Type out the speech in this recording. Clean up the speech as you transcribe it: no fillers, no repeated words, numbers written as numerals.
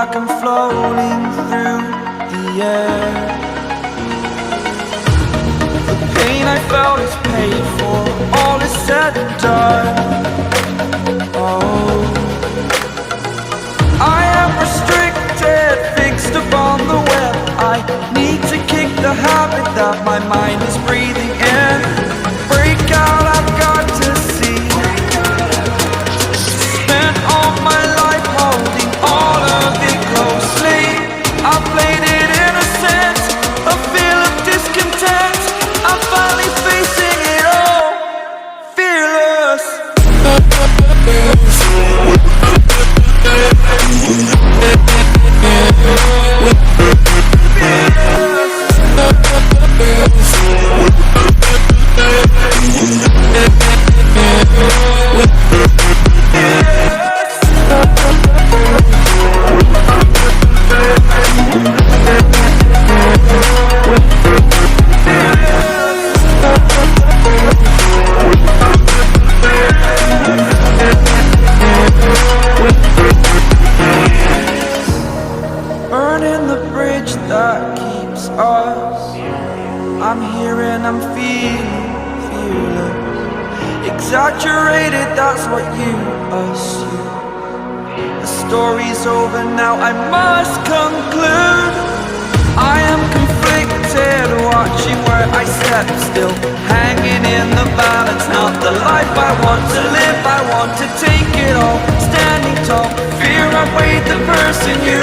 like I'm floating through the air. The pain I felt is paid for, all is said and done. Oh, I am restricted, fixed upon the web. I need to kick the habit that my mind is breathing in. Break out, I've got to see. Spent all my life holding all of it closely. I played it innocent, a feel of discontent. I'm finally facing it all, fearless. Burning the bridge that keeps us. I'm here and I'm feeling fearless. Exaggerated, that's what you assume. The story's over now, I must conclude. I am conflicted, watching where I step still, hanging in the balance. Not the life I want to live, I want to take it all. Standing tall, fear I've weighed the person you